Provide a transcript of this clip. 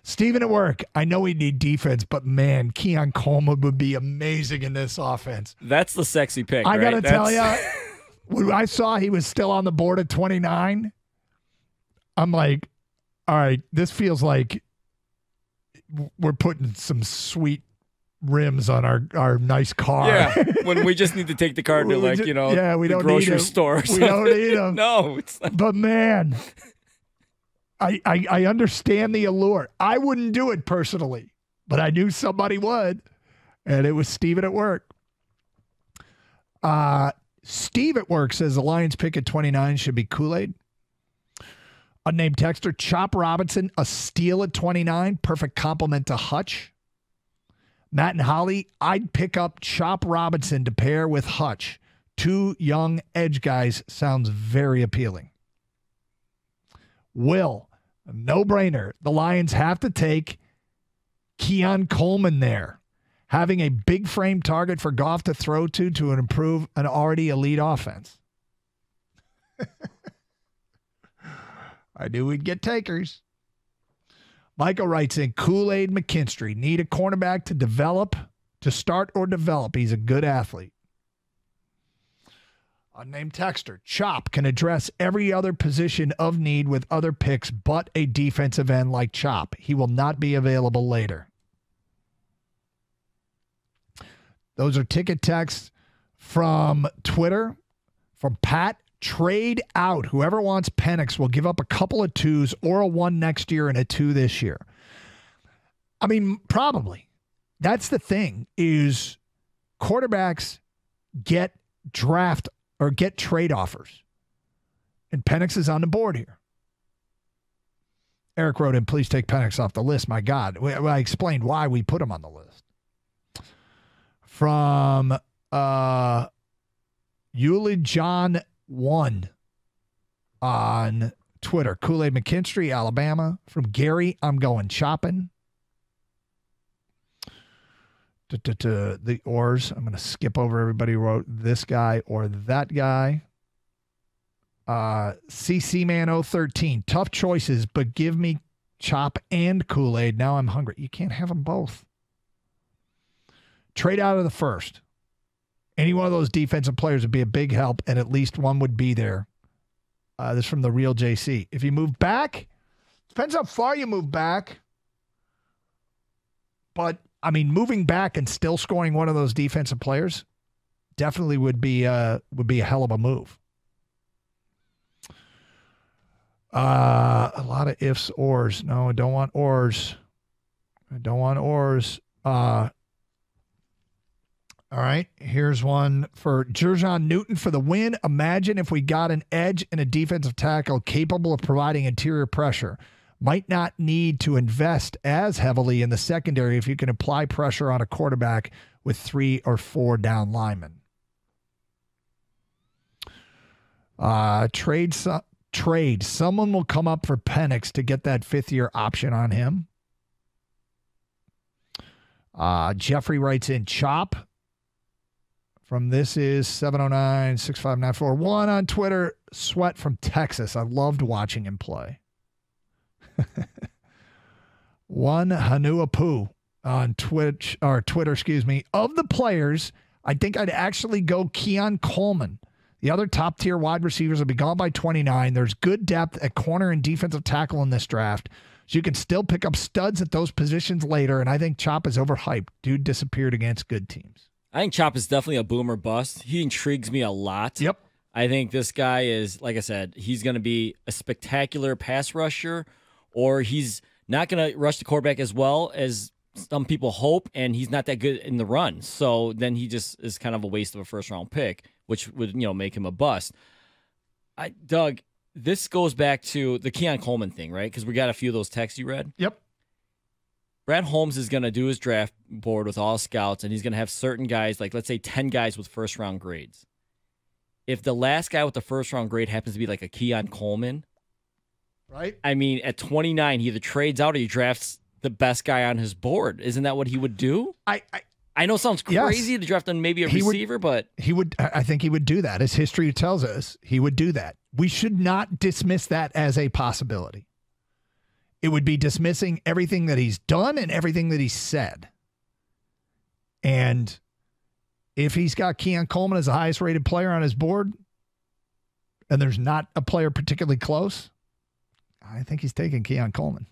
Steven at work. I know we need defense, but man, Keon Coleman would be amazing in this offense. That's the sexy pick. I right? gotta tell you, when I saw he was still on the board at 29, I'm like, all right, this feels like we're putting some sweet rims on our nice car. Yeah, when we just need to take the car to we the don't grocery need store. We don't need them. No, it's not. But man, I understand the allure. I wouldn't do it personally, but I knew somebody would, and it was Steven at work. Steve at work says the Lions pick at 29 should be Kool-Aid. Unnamed texter, Chop Robinson, a steal at 29, perfect compliment to Hutch. Matt and Holly, I'd pick up Chop Robinson to pair with Hutch. Two young edge guys sounds very appealing. Will, no-brainer. The Lions have to take Keon Coleman there. Having a big frame target for Goff to throw to improve an already elite offense. I knew we'd get takers. Michael writes in, Kool-Aid McKinstry. Need a cornerback to start or develop. He's a good athlete. Unnamed texter. Chop can address every other position of need with other picks but a defensive end like Chop. He will not be available later. Those are ticket texts from Twitter, from Pat. Trade out. Whoever wants Penix will give up a couple of 2s or a 1 next year and a 2 this year. I mean, probably. That's the thing, is quarterbacks get draft or get trade offers. And Penix is on the board here. Eric wrote in, please take Penix off the list. My God. I explained why we put him on the list. From Eulie John 1 on Twitter. Kool-Aid McKinstry, Alabama. From Gary, I'm going chopping. The ors. I'm going to skip over everybody who wrote this guy or that guy. CC Man 013. Tough choices, but give me Chop and Kool-Aid. Now I'm hungry. You can't have them both. Trade out of the first. Any one of those defensive players would be a big help, and at least one would be there. This is from the real JC. If you move back, depends how far you move back. But, I mean, moving back and still scoring one of those defensive players definitely would be a hell of a move. A lot of ifs, ors. No, I don't want ors. All right, here's one for Jerjon Newton for the win. Imagine if we got an edge and a defensive tackle capable of providing interior pressure. Might not need to invest as heavily in the secondary if you can apply pressure on a quarterback with 3 or 4 down linemen. Trade. Someone will come up for Penix to get that 5th-year option on him. Jeffrey writes in, Chop. From this is 709-65941 on Twitter. Sweat from Texas. I loved watching him play. One Hanua Poo on Twitter, Of the players, I think I'd actually go Keon Coleman. The other top-tier wide receivers will be gone by 29. There's good depth at corner and defensive tackle in this draft, so you can still pick up studs at those positions later, and I think Chop is overhyped. Dude disappeared against good teams. I think Chop is definitely a boomer bust. He intrigues me a lot. Yep. I think this guy is, like I said, he's going to be a spectacular pass rusher, or he's not going to rush the quarterback as well as some people hope, and he's not that good in the run. So then he just is kind of a waste of a first-round pick, which would, make him a bust. Doug, this goes back to the Keon Coleman thing, right? Because we got a few of those texts you read. Yep. Brad Holmes is going to do his draft board with all scouts, and he's going to have certain guys, like let's say 10 guys with first-round grades. If the last guy with the first-round grade happens to be like a Keon Coleman, right? I mean, at 29, he either trades out or he drafts the best guy on his board. Isn't that what he would do? I know it sounds crazy to draft on maybe a receiver, but he would. I think he would do that. As history tells us, he would do that. We should not dismiss that as a possibility. It would be dismissing everything that he's done and everything that he's said. And if he's got Keon Coleman as the highest rated player on his board, and there's not a player particularly close, I think he's taking Keon Coleman.